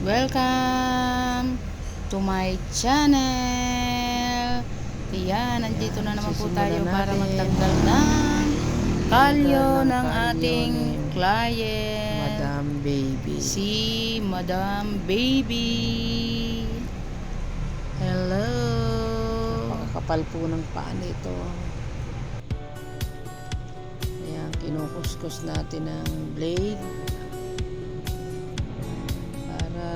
Welcome to my channel. Ayan, nandito na naman po tayo para magtanggal ng kalyo ng ating client, Madam Baby. si Madam Baby. Hello. Pakakapal po ng paa nito. Ayan, kinukuskus natin ng blade para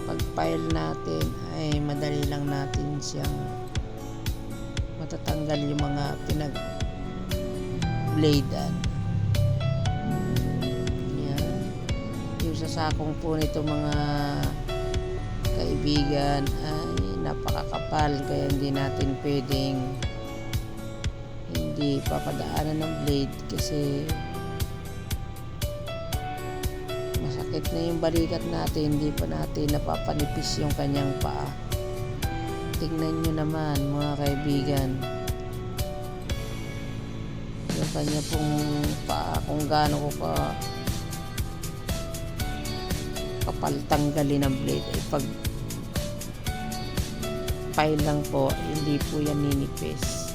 pag-file natin ay madali lang natin siyang matatanggal yung mga pinag-bladean. Ayan. Yung sasakong po nito mga kaibigan ay napakakapal, kaya hindi natin pwedeng hindi papadaanan ng blade kasi masakit na yung balikat natin, hindi pa natin napapanipis yung kanyang paa. Tingnan nyo naman mga kaibigan yung kanya pong paa kung gaano ko ka kapal tanggalin ng blade. Ay pag file lang po, hindi po yan ninipis.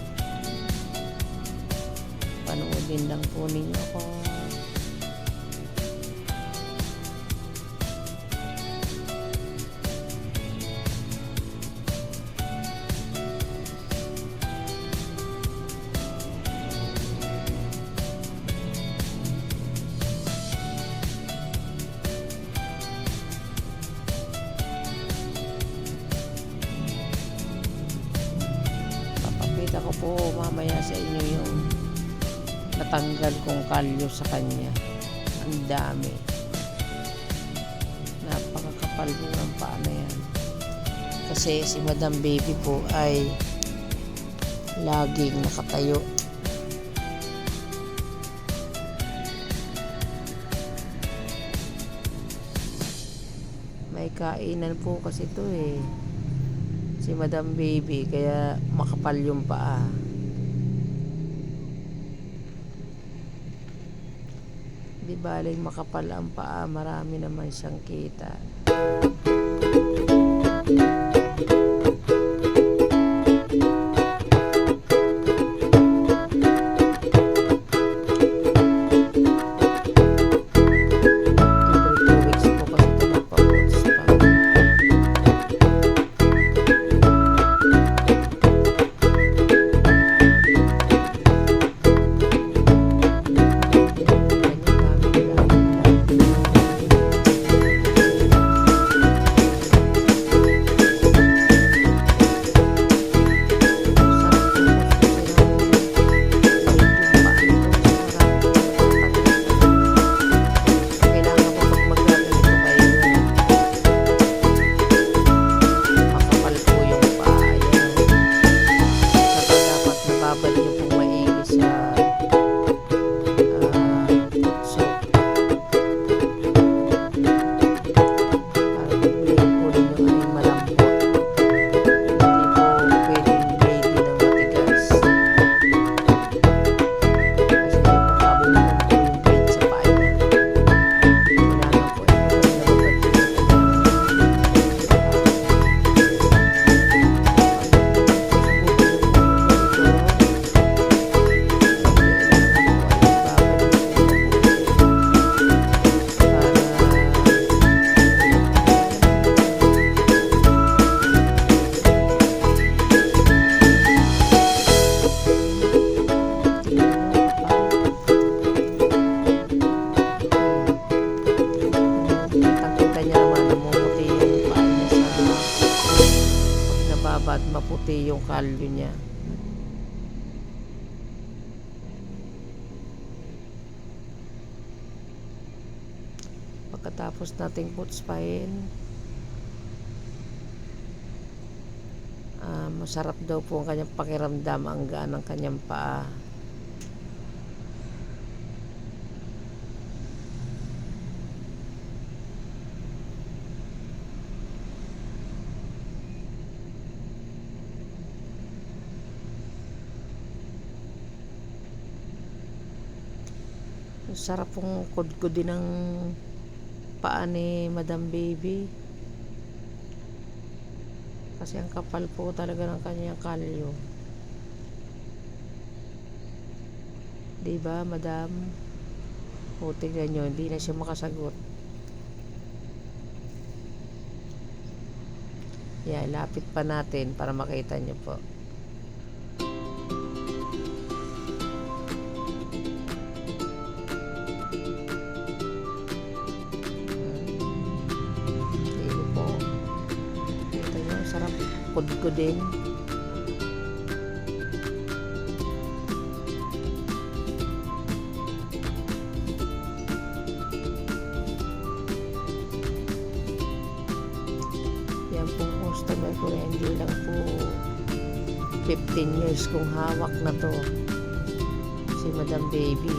Panoodin lang po ninyo ako. Papakita ko po mamaya sa inyo yung natanggal kong kalyo sa kanya. Ang dami. Napakakapal po ng paa na yan. Kasi si Madam Baby po ay laging nakatayo. May kainan po kasi to si Madam Baby, kaya makapal yung paa. Di baling makapal ang paa, marami naman siyang kita. at maputi yung kalyo niya. Pagkatapos nating putspahin, masarap daw po ang kanyang pakiramdam, ang gaan ng kanyang paa. Sarap pong kudkudin ng paa ni Madam Baby. Kasi ang kapal po talaga ng kanyang kalyo. Diba, Madam? O, tignan nyo, hindi na siya makasagot. Yeah, lapit pa natin para makita nyo po. Sige po. Kita nyo, sarap kudkudin. Yan pong customer ko, hindi lang po 15 years kong hawak na to, si Madam Baby.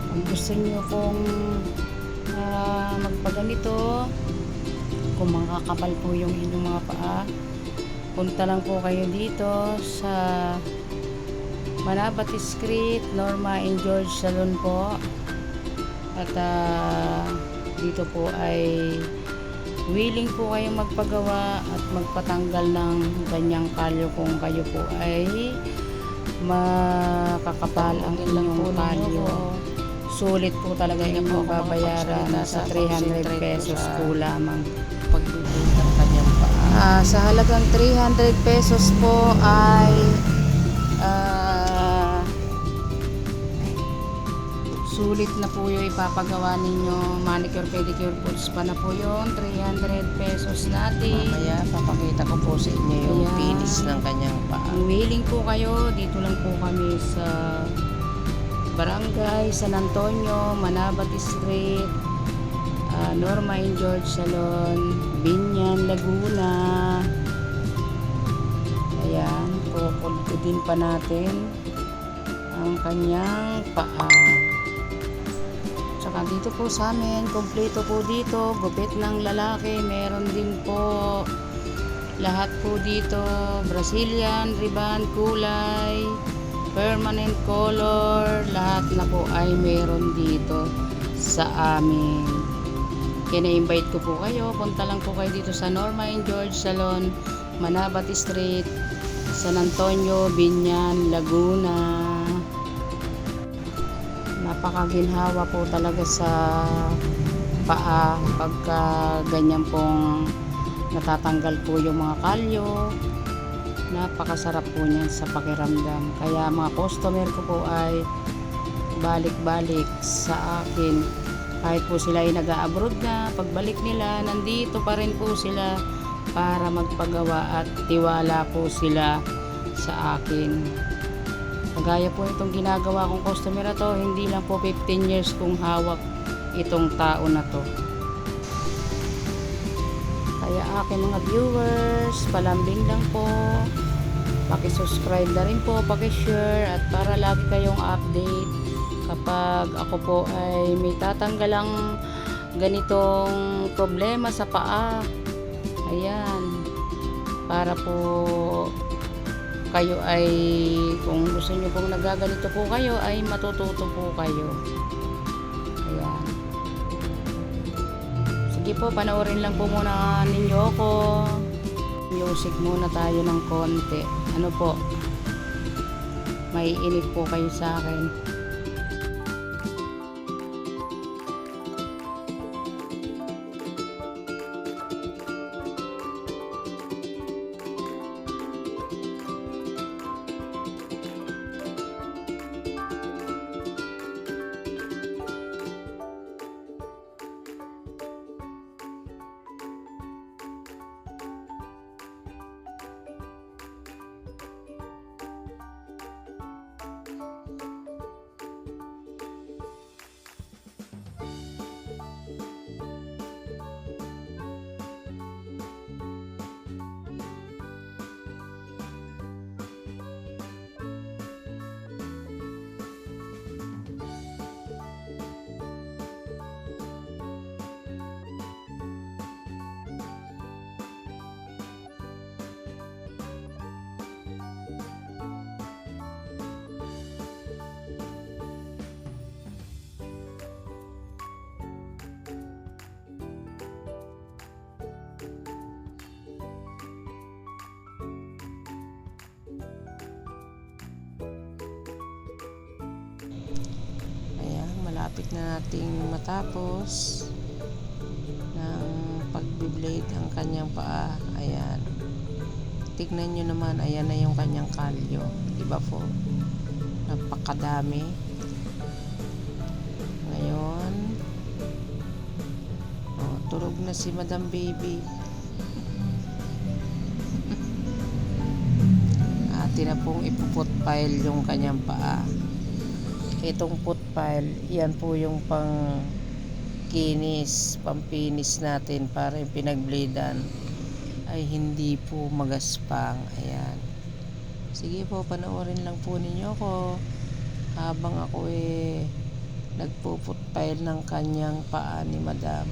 Kung gusto niyo kung magpaganito, kung makakapal po yung inyong mga paa, punta lang po kayo dito sa Manabat Street, Norma and George Salon po. At dito po ay willing po kayong magpagawa at magpatanggal ng ganyang kalyo kung kayo po ay makakapal ang inyong kalyo. Sulit po talaga yung babayaran, nasa 300 pesos po lamang. Pagbibig ng kanyang paa. Sa halagang 300 pesos po ay sulit na po yung ipapagawa ninyo. Manicure, pedicure, boots pa na po yun. 300 pesos natin. Mamaya papakita ko po sa inyo yung Ayan. finish ng kanyang paa. Kung willing po kayo, dito lang po kami sa Barangay San Antonio, Manabat Street, Norma and George Salon, Binyan, Laguna. Ayan, kukudkudin pa natin ang kanyang paa. Tsaka dito po sa amin, kompleto po dito, gupit ng lalaki, meron din po lahat po dito, Brazilian, ribbon, kulay, permanent color, lahat na po ay meron dito sa amin. Kina-invite ko po kayo, punta lang po kayo dito sa Norma and George Salon, Manabat Street, San Antonio, Binyan, Laguna. Napakaginhawa po talaga sa paa pagka ganyan pong natatanggal po yung mga kalyo. Napakasarap po niyan sa pakiramdam. Kaya mga customer ko po ay balik-balik sa akin. Kahit po sila ay nag-a-abroad na, pagbalik nila, nandito pa rin po sila para magpagawa at tiwala po sila sa akin. Kagaya po itong ginagawa kong customer na to, hindi lang po 15 years kong hawak itong tao na to. Kaya aking mga viewers, palambing lang po, paki-subscribe na rin po, paki-share, at para lagi kayong update kapag ako po ay may tatanggalang ganitong problema sa paa. Ayan, para po kayo ay, kung gusto nyo pong nagaganito po kayo, ay matututo po kayo. Ayan. Sige po, panoorin lang po muna ninyo ako. Music muna tayo ng konti. Ano po? May inip po kayo sa akin. malapit na nating matapos ng pagbiblade ang kanyang paa. Ayan. Tignan nyo naman, ayan na yung kanyang kalyo. Diba po? Napakadami. Ngayon, tulog na si Madam Baby. Atin na pong ipuput file yung kanyang paa. Itong put file, yan po yung pang kinis, pampinis natin para yung pinagbladean ay hindi po magaspang. Ayan. Sige po, panoorin lang po ninyo ko habang ako nagpuput file ng kanyang paa ni Madam.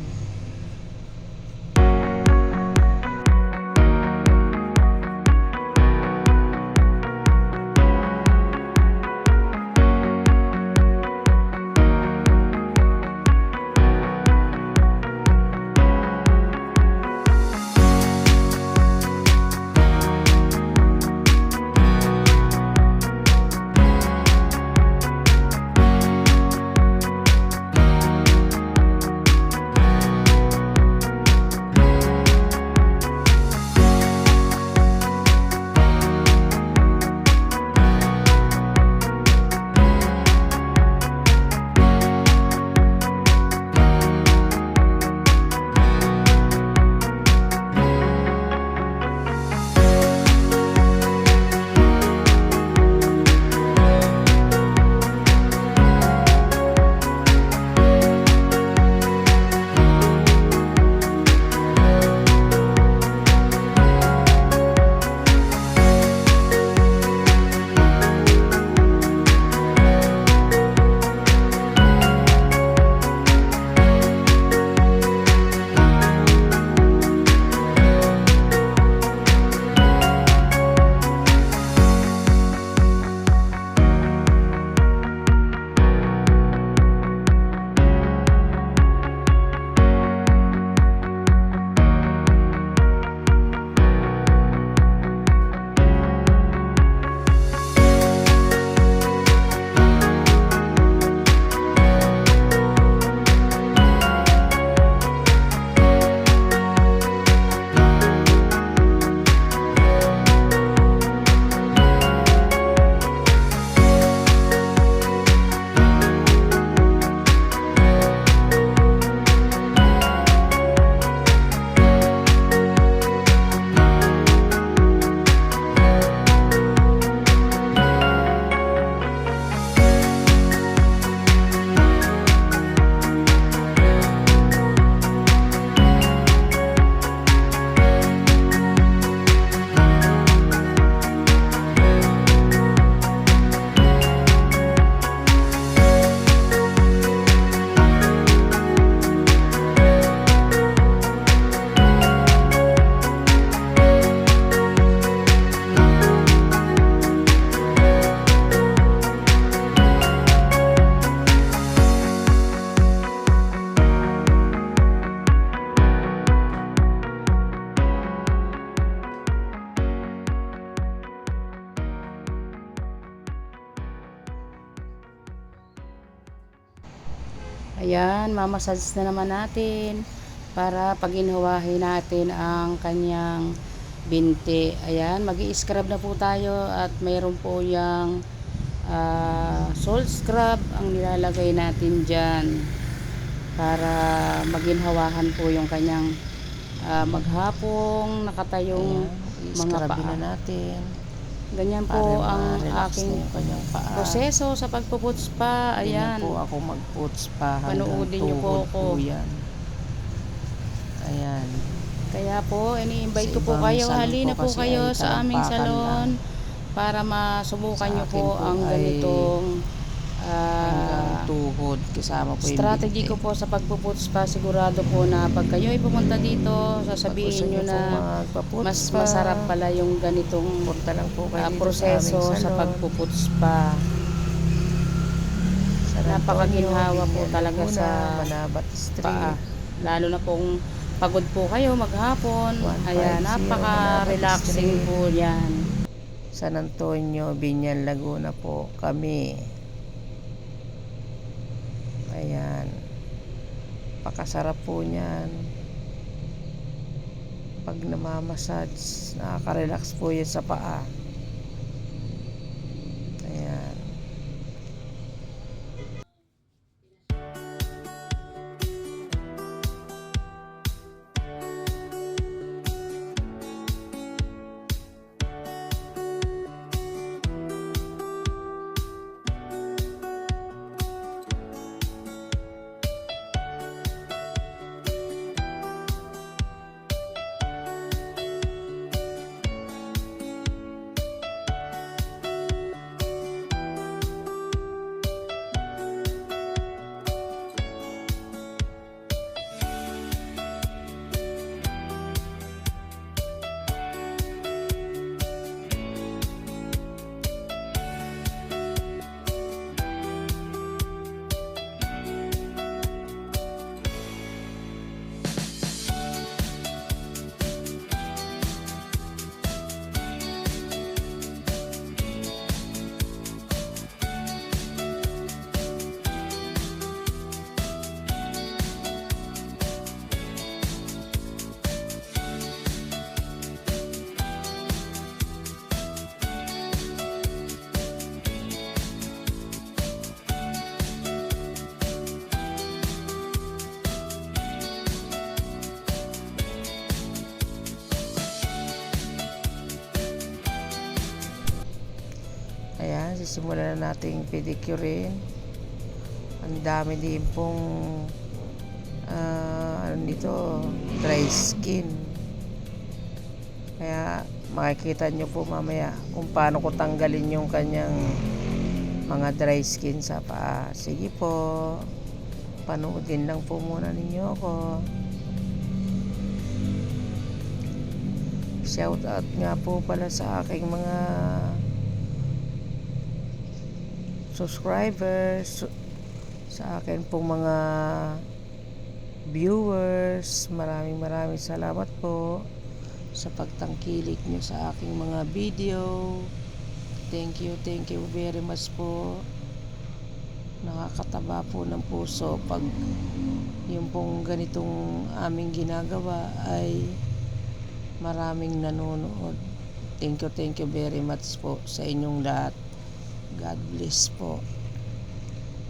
Ayan, mamassage na naman natin para paginhawahin natin ang kanyang binti. Ayan, mag-i-scrub na po tayo at mayroon po yung salt scrub ang nilalagay natin dyan para maginhawahan po yung kanyang maghapong nakatayong mga paa. Na natin. Ganyan po ang aking proseso sa pagpuputs pa. Ayan. Ganyan po ako magputs pa. Panoodin niyo po ako. Yan. Ayan. Kaya po, ini-invite ko po kayo. Halina po kayo sa aming salon para masubukan niyo po ang ganitong tuhod kasama po strategy ko po sa pagpuputs pa. Sigurado po na pag kayo ay pumunta dito, sasabihin nyo na mas masarap pala yung ganitong proseso sa pagpuputs pa. Napakaginhawa po talaga sa paa. Lalo na kung pagod po kayo maghapon. Ayan, napaka-relaxing po yan. San Antonio, Binyan, Laguna po kami. Ayan. Pakasarap po niyan. Pag namamassage, nakaka-relax po yan sa paa. Ayan. Ayan, sisimulan na nating pedicurein. Ang dami din pong dry skin. Kaya makikita nyo po mamaya kung paano ko tanggalin yung kanyang mga dry skin sa paa. Sige po, panoodin lang po muna ninyo ako. Shout out nga po pala sa aking mga subscribers, sa akin pong mga viewers. Maraming salamat po sa pagtangkilik nyo sa aking mga video. Thank you very much po. Nakakataba po ng puso pag yung pong ganitong aming ginagawa ay maraming nanonood. Thank you very much po sa inyong lahat. God bless po.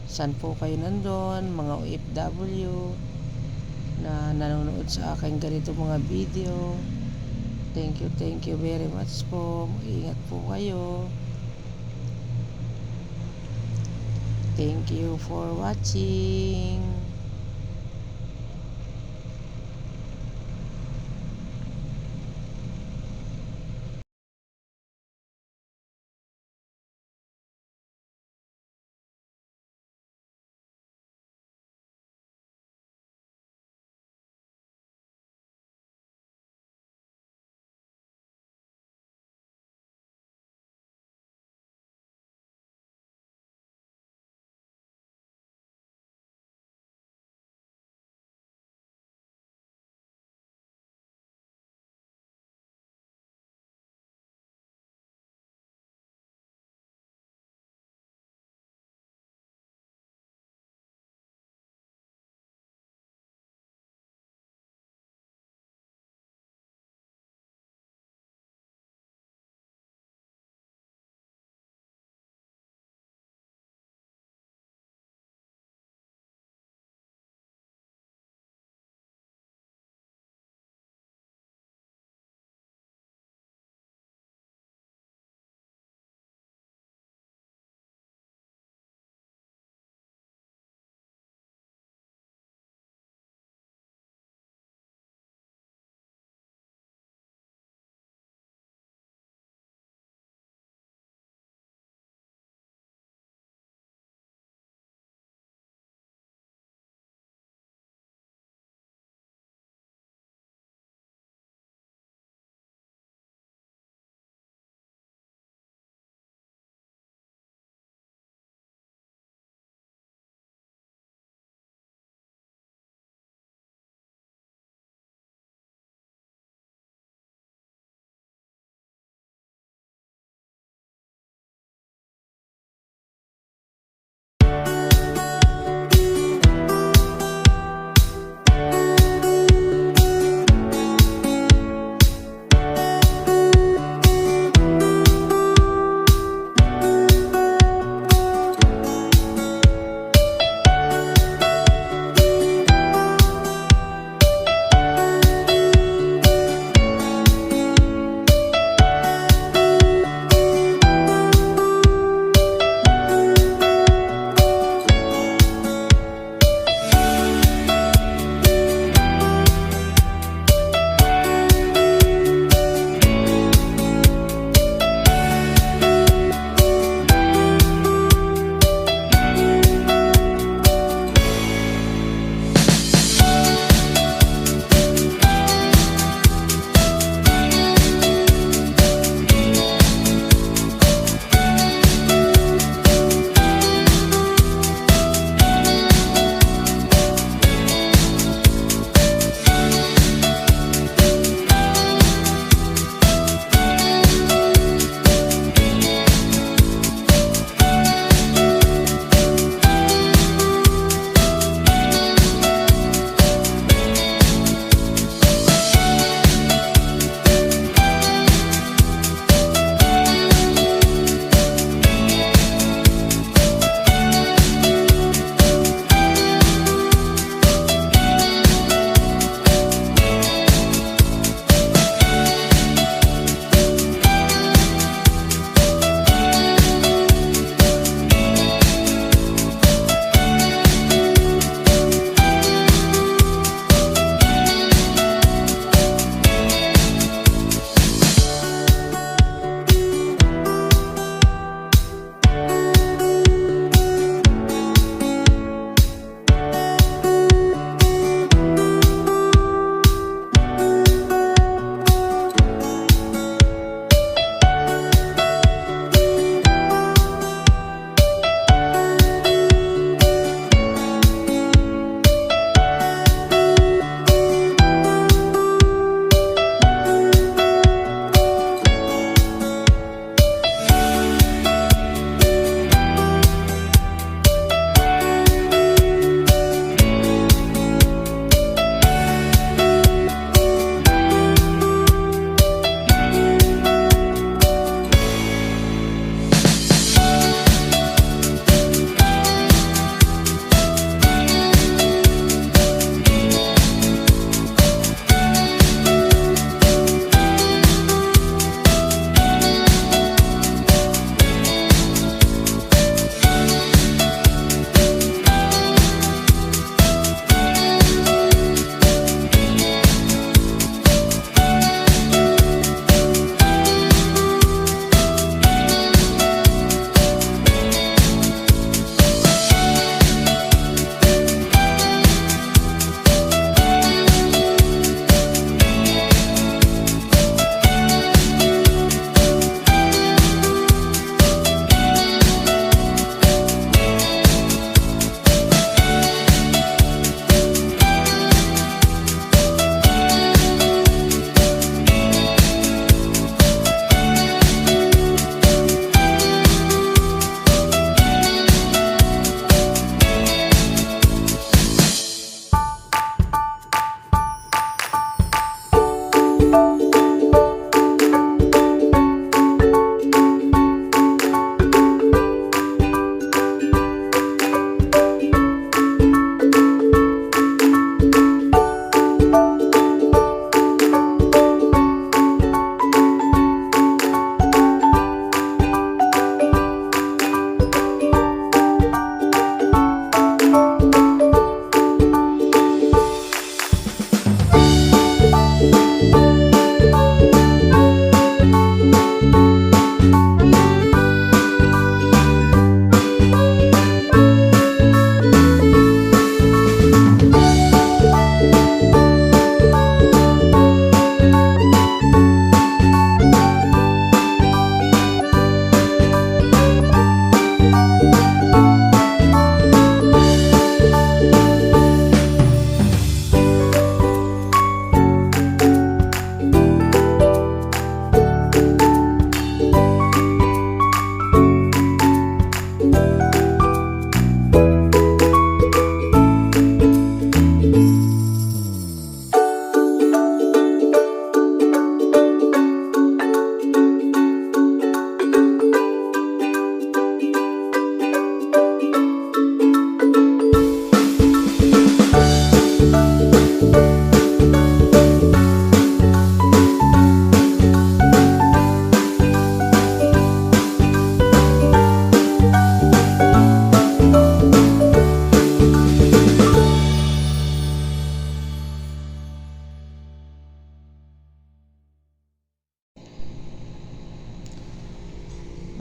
Saan po kayo nandun, mga OFW na nanonood sa akin ganito mga video. Thank you very much po. Ingat po kayo. Thank you for watching.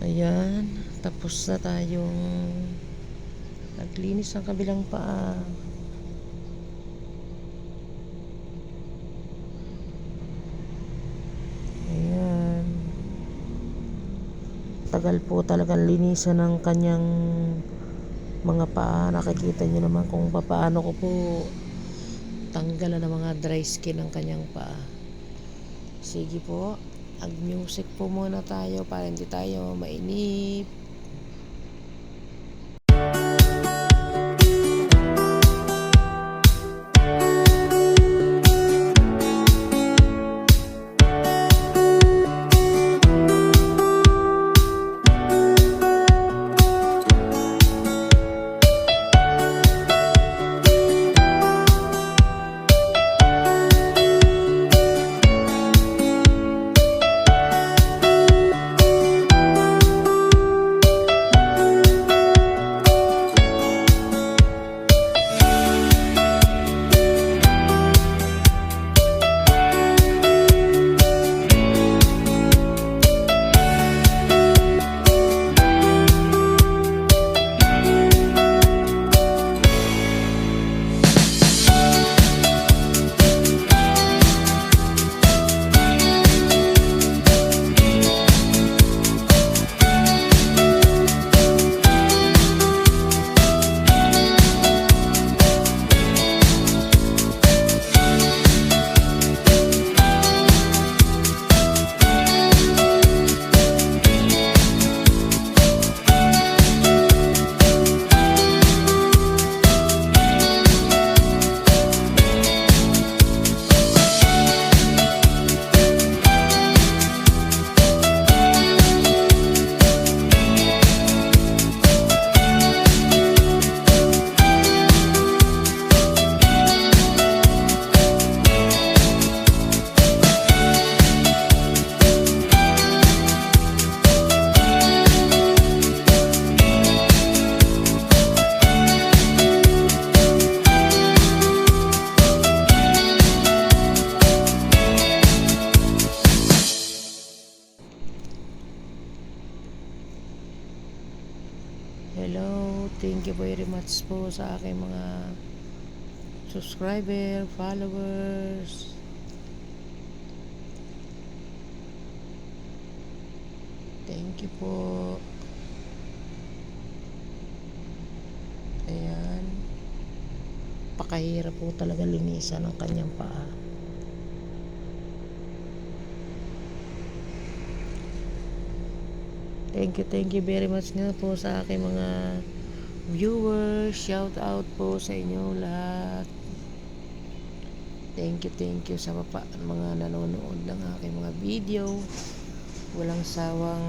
Ayan, tapos na tayong naglinis ng kabilang paa. Ayan. Tagal po talagang linisan ng kanyang mga paa. Nakikita nyo naman kung paano ko po tanggalan ng mga dry skin ng kanyang paa. Sige po, mag-music po muna tayo para hindi tayo mainip. Hello, thank you very much po sa aking mga subscriber, followers. Thank you po. Ayan. Pakahirap po talaga linisan ng kanyang paa. Thank you very much nga po sa aking mga viewers. Shout out po sa inyo lahat. Thank you sa mga nanonood ng aking mga video. Walang sawang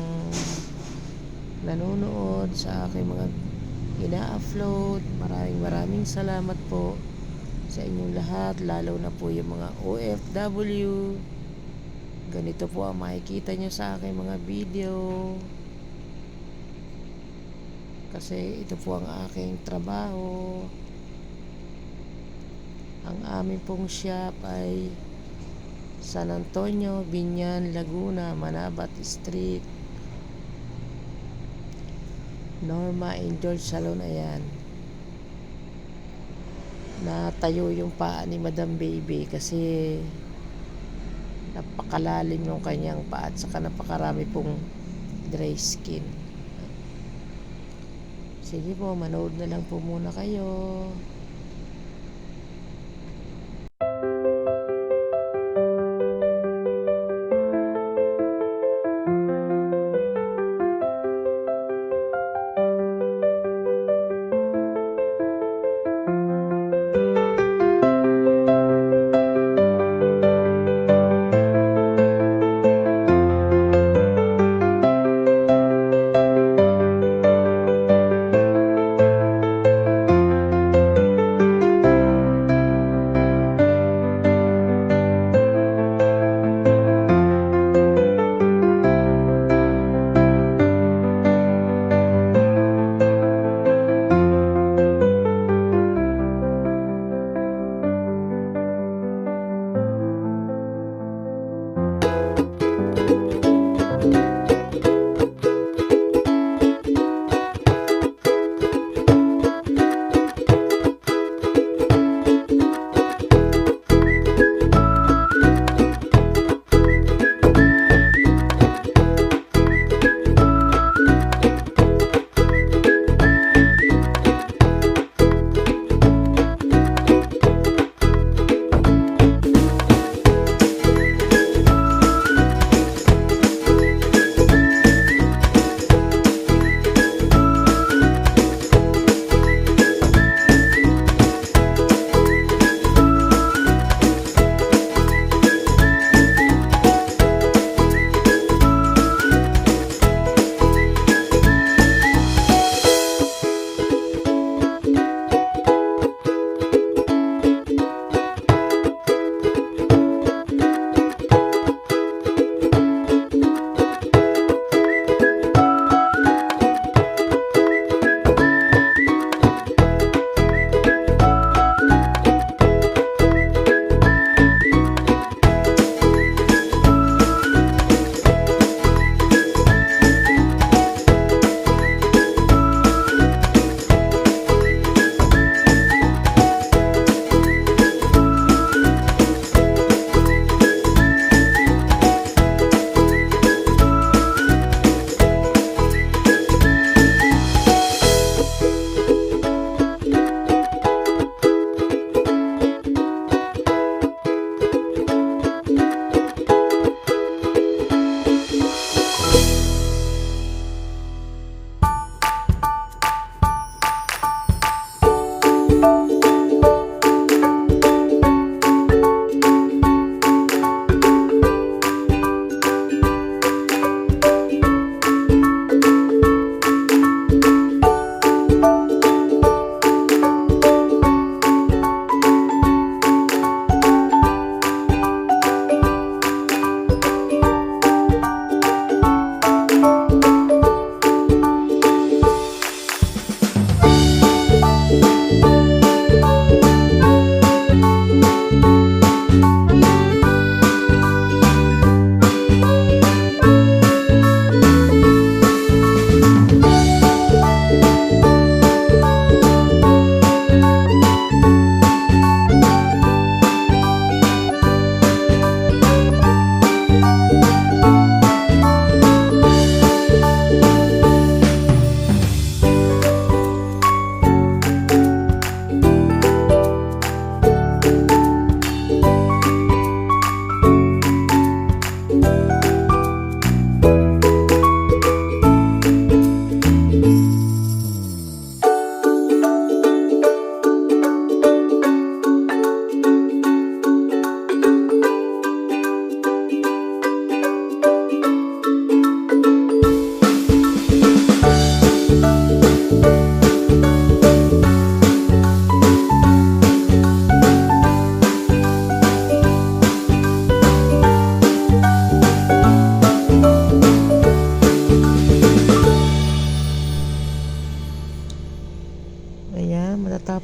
nanonood sa aking mga ina-upload. Maraming salamat po sa inyong lahat, lalo na po yung mga OFW. Ganito po ang makikita nyo sa aking mga video. Kasi ito po ang aking trabaho. Ang aming pong shop ay San Antonio, Binyan, Laguna, Manabat Street, Norma and George Salon. Ayan. Natayo yung paa ni Madam Baby kasi napakalalim yung kanyang paa at saka napakarami pong dry skin. Sige po, manood na lang po muna kayo.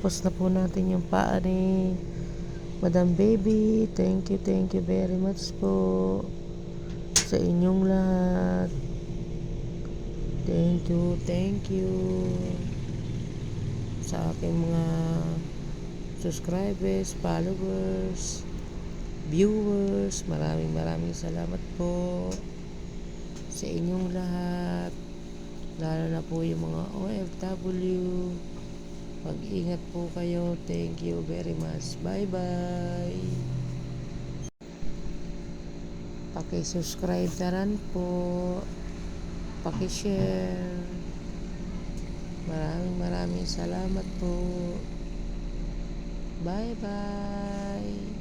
natapos na po natin yung paa ni Madam Baby. Thank you very much po sa inyong lahat. Thank you sa aking mga subscribers, followers, viewers. Maraming salamat po sa inyong lahat, lalo na po yung mga OFW. Mag-ingat po kayo. Thank you very much. Bye bye. Paki-subscribe na rin po, paki-share. Maraming salamat po. Bye bye.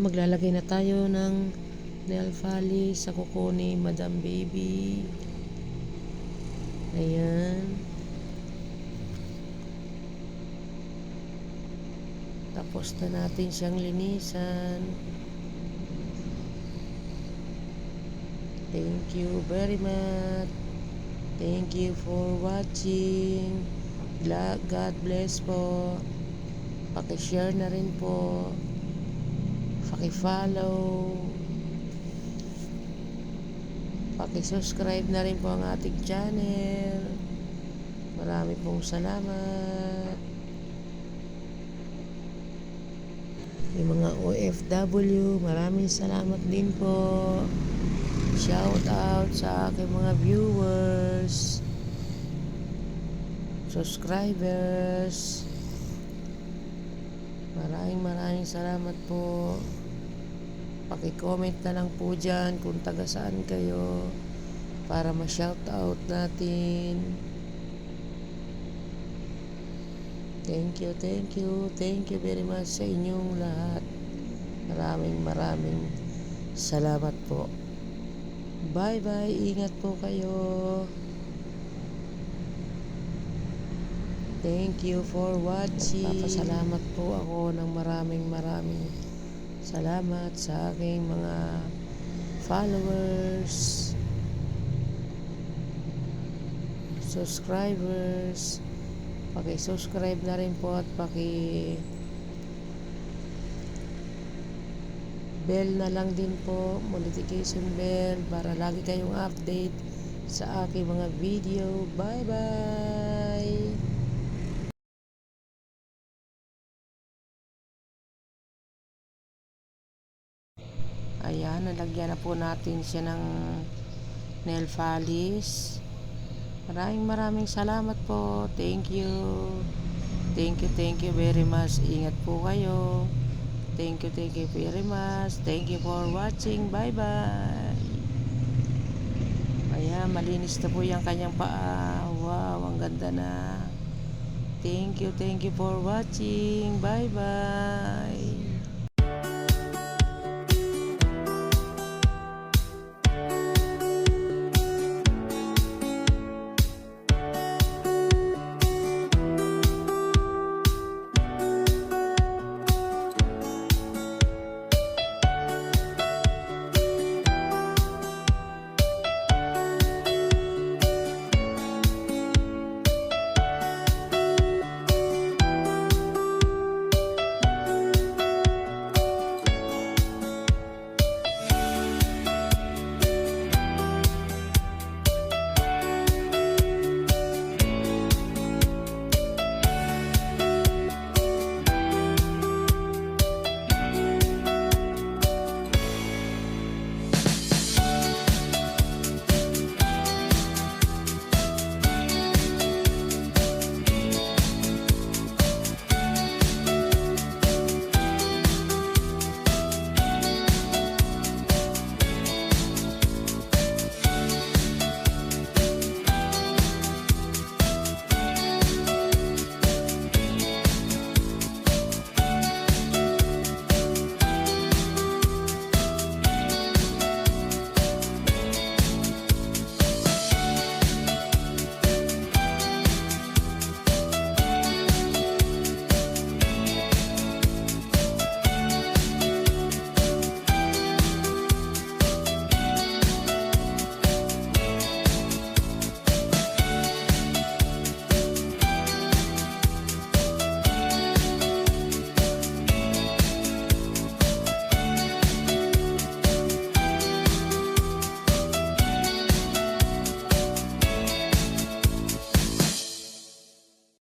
maglalagay na tayo ng nail polish sa kuko ni Madam Baby. Ayan. Tapos na natin siyang linisan. Thank you very much. Thank you for watching. God bless po. Paki-share na rin po. Paki-follow. Paki-subscribe na rin po ang ating channel. Marami pong salamat. Yung mga OFW, maraming salamat din po. Shout out sa aking mga viewers, subscribers. Maraming salamat po. Paki-comment na lang po dyan kung taga saan kayo para ma-shout out natin. Thank you very much sa inyong lahat. Maraming salamat po. Bye, ingat po kayo. Thank you for watching. Papasalamat po ako ng maraming salamat sa aking mga followers, subscribers. Paki-subscribe na rin po at bell na lang din po, notification bell, para lagi kayong update sa aking mga video. Bye. Ayan, nalagyan na po natin siya ng nail polish. Maraming salamat po. Thank you very much. Ingat po kayo. Thank you very much. Thank you for watching. Bye. Ayan, malinis na po yung kanyang paa. Wow, ang ganda na. Thank you for watching. Bye.